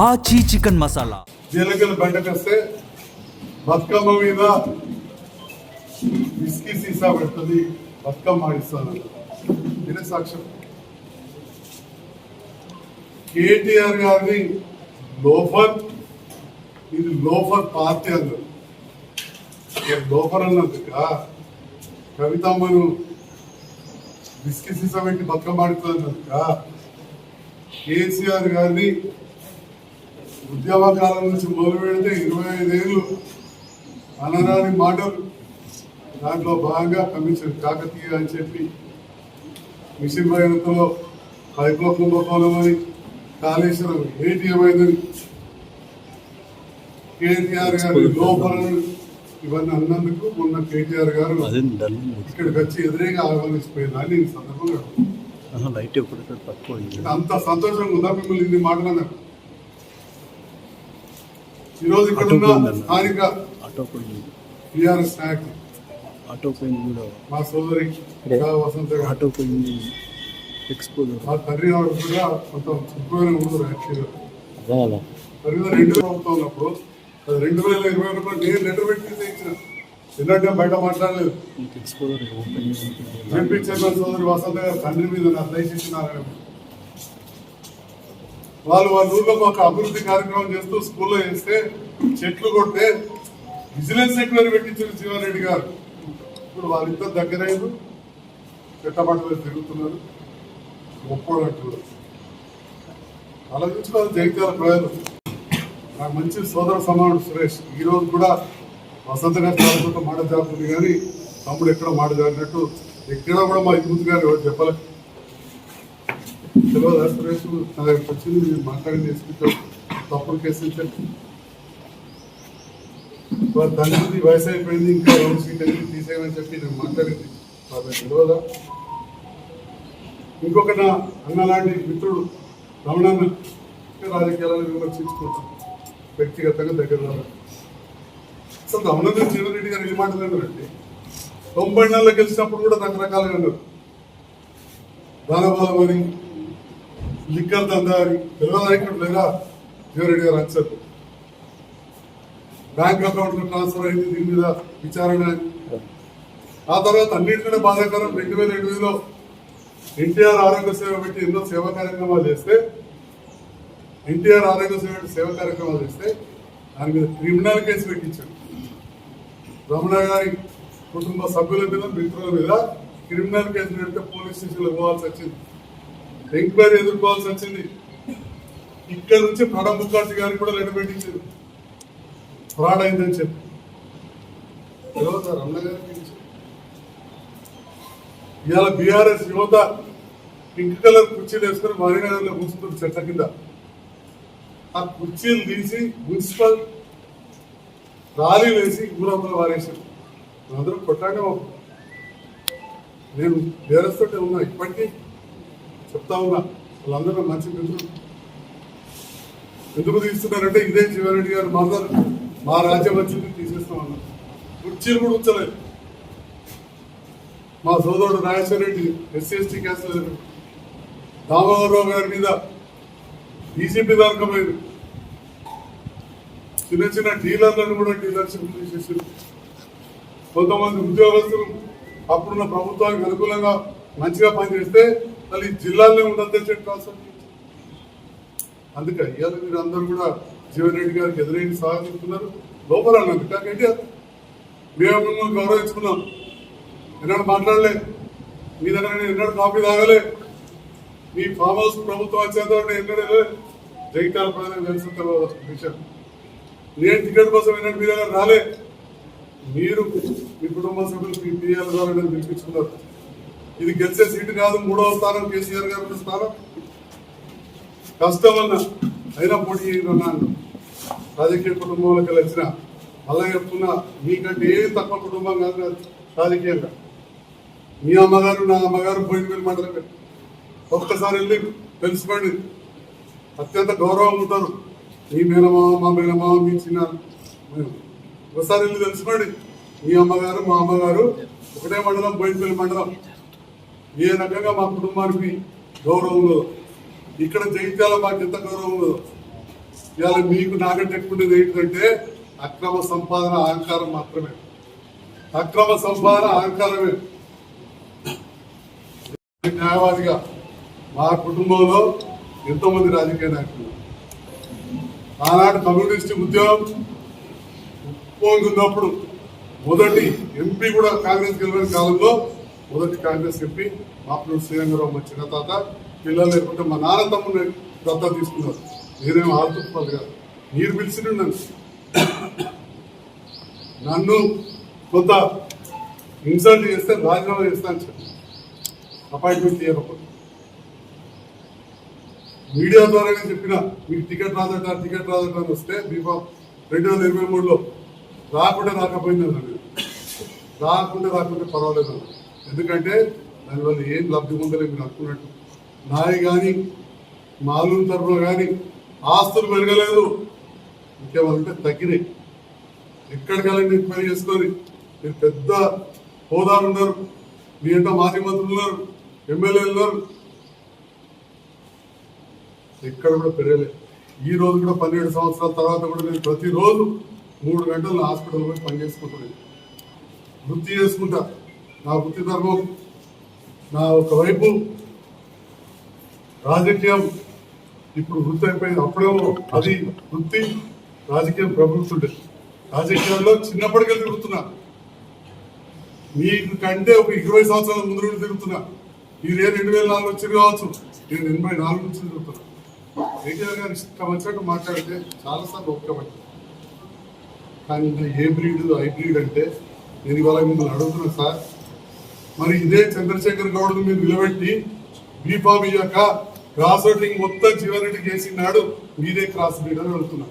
ఆచి చికెన్ మసాలా జీలకర్ర బయటకొస్తే బతుకమ్మ మీద విస్కీ సీసా పెడుతుంది, బతుకమ్మ ఆడిస్తాను. ఇదే సాక్ష్యం. కేటీఆర్ గారిని లోఫర్, ఇది లోఫర్ పార్టీ అన్నారు. లోఫర్ అన్నందుక కవితమ్మను విస్కీ సీసా పెట్టి బతుకమ్మ ఆడుతున్నందుక కేసీఆర్ గారిని ఉద్యమకాలం నుంచి మొదలు పెడితే 25 ఏళ్ళు అనరాని మాటలు, దాంట్లో భాగంగా కమిషన్ కాకతీయ అని చెప్పి మిషన్ భయంతో పైపుల కుంభకోణం అని, కాళేశ్వరం ఏటీఎం అయిందని, కేటీఆర్ గారి లోపలను ఇవన్నీ అన్నందుకు మొన్న కేటీఆర్ గారు ఇక్కడికి వచ్చి ఎదురేగా ఆహ్వానించిపోయిందని నేను సందర్భంగా అంత సంతోషంగా ఉందా మిమ్మల్ని ఇన్ని మాటలు. ఈరోజు ఇక్కడ ఉన్న స్థానిక టీఆర్ఎస్ నాయకులు మా సోదరి వసంత మా తండ్రి గారు కూడా కొంత శుభ్రమైన ఉండరు. యాక్చువల్గా 2 ప్రభుత్వం ఉన్నప్పుడు అది 2021 నేను లెటర్ పెట్టి ఇచ్చిన. ఎందుకంటే బయట మాట్లాడలేదు. ఎంపీ చైర్మన్ సోదరి వసంత గారు తండ్రి మీద నాకు దయచేసినారు. వాళ్ళ ఊళ్ళో మాకు అభివృద్ధి కార్యక్రమం చేస్తూ స్కూల్లో చేస్తే చెట్లు కొడితే విజిలెన్స్ ఎంక్వైరీ పెట్టించారు జీవారెడ్డి గారు. ఇప్పుడు వాళ్ళిద్దరు దగ్గరైన చెట్టబట్టలు తిరుగుతున్నారు. ఒప్పుకోనట్టు ఆలోచించుకోవాలి. జగిత్యాల ప్రజలు నాకు మంచి సోదర సమానుడు సురేష్. ఈరోజు కూడా వసంత గారు చాలా మాట జారుతుంది, కానీ తమ్ముడు ఎక్కడ మాట జారినట్టు ఎక్కడ కూడా మా యూత్ గారు ఎవరు చెప్పలేదు. తెలియదా సురేష్ నా దగ్గరకు వచ్చింది, మీరు మాట్లాడింది వేసుకుంటారు తప్పుడు కేసులు చెప్పి వాళ్ళ తండ్రి వయసు అయిపోయింది, ఇంకా ఎవరు సీట్ అయింది తీసేయమని చెప్పి నేను మాట్లాడింది వాళ్ళకి తెలియదా. ఇంకొక నా అన్నలాంటి మిత్రుడు రమణన్న రాజకీయాలను విమర్శించుకుంటాం వ్యక్తిగతంగా దగ్గర అసలు రమణన్న జీవన్రెడ్డి గారు ఏ మాటలు అన్నారండి. 90 నెలలు గెలిచినప్పుడు కూడా రకరకాలుగా అన్నారు. దానబాలం అని, లిక్కర్ దందా అని తెలియదా. ఇక్కడ లేదా జీవన్రెడ్డి గారు ఆన్సర్. బ్యాంక్ అకౌంట్ లో ట్రాన్స్ఫర్ అయింది, దీని మీద విచారణ. ఆ తర్వాత అన్నింటికంటే బాధాకరం 2008లో ఎన్టీఆర్ ఆరోగ్య సేవ పెట్టి ఎన్నో సేవా కార్యక్రమాలు చేస్తే దాని మీద క్రిమినల్ కేసు పెట్టించాడు. రమణ గారి కుటుంబ సభ్యుల మీద, మిత్రుల మీద క్రిమినల్ కేసు పెడితే పోలీస్ స్టేషన్లో పోవాల్సి వచ్చింది, ఎంక్వైరీ ఎదుర్కోవాల్సి వచ్చింది. ఇక్కడ నుంచి ప్రణబ్ ముఖర్జీ గారికి కూడా లెటర్ పెట్టించారు ఫ్రాడ్ అయిందని చెప్పి. రమణ గారికి ఇవాళ బీఆర్ఎస్ యువత పింక్ కలర్ కుర్చీలు వేసుకుని మహానగరంలో కూర్చుంటుంది చెట్ల కింద. ఆ కుర్చీలు తీసి మున్సిపల్ ర్యాలీలు వేసి ఊరంలో వారేసారు. అందరూ కొట్లాడే. నేను బీఆర్ఎస్ తోటే ఉన్నా, ఇప్పటికీ చెప్తా ఉన్నా. వాళ్ళందరూ మంచి మిత్రులు. ఎందుకు తీస్తున్నారంటే ఇదే జీవారెడ్డి గారు మాట్లాడు, మా రాజ్యం వచ్చింది తీసేస్తామన్నారు. కుర్చీలు కూడా ఉంచలేదు. మా సోదరుడు రాజేశ్వర రెడ్డి SC/ST క్యాన్సర్ దామోదరరావు గారి మీద బీజేపీ దానికమైంది. చిన్న చిన్న డీలర్లను కూడా డీలర్షిప్ తీసేసారు. కొంతమంది ఉద్యోగస్తులు అప్పుడున్న ప్రభుత్వానికి అనుకూలంగా మంచిగా పనిచేస్తే మళ్ళీ జిల్లాల్లో ఉండద్దని చెప్పి ట్రాన్స్ఫర్ చేశారు. అందుకే ఇవాళ మీరు అందరూ కూడా జీవన్ రెడ్డి గారికి ఎదురైన సాధిస్తున్నారు. లోపల అన్నది కాకంటే మేము మిమ్మల్ని గౌరవించుకున్నాం. ఎన్నడూ మాట్లాడలే, మీ దగ్గర నేను ఎన్నడూ కాఫీ తాగలే, మీ ఫామ్ హౌస్ ప్రభుత్వం వచ్చేంత ఎన్నడూ జగిత్యాల ప్రజలకు తెలిసిన తర్వాత విషయం. నేను టికెట్ కోసం ఎన్నడూ మీ దగ్గర రాలే. మీరు మీ కుటుంబ సభ్యులు మీ పిఎల్ ద్వారా నేను పిలిపించుకున్నారు. ఇది గెలిచే సీటు కాదు, 3వ స్థానం కేసీఆర్ గారి స్థానం. కష్టం అన్న అయినా పోటీ చేయనున్నాను. రాజకీయ కుటుంబంలోకి వచ్చిన మళ్ళా చెప్తున్నా, మీకంటే ఏ తక్కువ కుటుంబం కాదు రాజకీయంగా. మీ అమ్మగారు నా అమ్మగారు పోయిన మాటలు ఒక్కసారి వెళ్ళి తెలుసుకోండి. అత్యంత గౌరవం ఉంటారు. మీ మేనమామ, మా మేనమామ, మీ చిన్న ఒకసారి వెళ్ళి తెలుసుకోండి. మీ అమ్మగారు మా అమ్మగారు ఒకటే మండలం, బోయినపల్లి మండలం. ఏ రకంగా మా కుటుంబానికి గౌరవం ఉన్నదో, ఇక్కడ జగిత్యాల మాకు ఎంత గౌరవం ఉన్నదో, ఇవాళ మీకు నాకంటే ఎక్కువ ఉండేది ఏంటంటే అక్రమ సంపాదన అహంకారం మాత్రమే. అక్రమ సంపాదన అహంకారమే. న్యాయవాదిగా మా కుటుంబంలో ఎంతో మంది రాజకీయ నాయకులు, ఆనాడు కమ్యూనిస్ట్ ఉద్యమం ఉన్నప్పుడు మొదటి ఎంపీ కూడా కాంగ్రెస్ గెలిచిన కాలంలో మొదటి కాంగ్రెస్ ఎంపీ మాపుడు శ్రీరంగరావు మా చిన్న తాత, పిల్లలు లేకుంటే మా నాన్న తమ్ముని దత్తా తీసుకున్నారు. నేనేమో ఆడుతున్నది కాదు, మీరు పిలిచి నన్ను కొంత ఇన్సల్ట్ చేస్తే రాజీనామా చేస్తాను చెప్పి అపాయింట్మెంట్ చేయకపోతే మీడియా ద్వారానే చెప్పిన మీకు టికెట్ రాదట అని వస్తే బీఫా 2023లో రాకపోయింది అన్నాడు. రాకుంటే పర్వాలేదు, ఎందుకంటే దానివల్ల ఏం లబ్ధి ఉందని మీరు అనుకున్నట్టు నాయి కానీ మాలూరు తరఫున కానీ ఆస్తులు పెరగలేదు, ఇంకేమంటే తగ్గినాయి. ఎక్కడికి వెళ్ళండి ఎంక్వైరీ చేసుకొని, మీరు పెద్ద హోదాలు ఉన్నారు, మీ ఎంత మాజీ మంత్రులు ఉన్నారు, ఎమ్మెల్యేలు ఉన్నారు, ఎక్కడ కూడా పెరగలేదు. ఈ రోజు కూడా 12 సంవత్సరాల తర్వాత కూడా నేను ప్రతిరోజు 3 గంటలు హాస్పిటల్ పోయి పని చేసుకుంటున్నాను, వృత్తి చేసుకుంటా. నా వృత్తి ధర్మం, నా ఒకవైపు రాజకీయం ఇప్పుడు వృత్తి అయిపోయింది. అప్పుడేమో అది వృత్తి, రాజకీయం ప్రభుత్వం. రాజకీయాల్లో చిన్నప్పటికెళ్ళి తిరుగుతున్నా, మీకు కంటే ఒక 20 సంవత్సరాల ముందు నుండి తిరుగుతున్నా. మీరే 2004 వచ్చి కావచ్చు, నేను 84 నుంచి తిరుగుతున్నా. కేటీఆర్ గారు ఇష్టం వచ్చినట్టు మాట్లాడితే చాలాసార్లు ఒప్పుకోబట్టి, కానీ ఏ బ్రీడ్ హైబ్రిడ్ అంటే నేను ఇవాళ మిమ్మల్ని అడుగుతున్నా సార్, మరి ఇదే చంద్రశేఖర్ గౌడ్ మీరు నిలబెట్టి బీఫామ్ ఇయ్యాక క్రాస్ ఓటింగ్ మొత్తం చివరికి చేసినాడు, మీదే క్రాస్ బ్రీడ్ అని అడుగుతున్నా.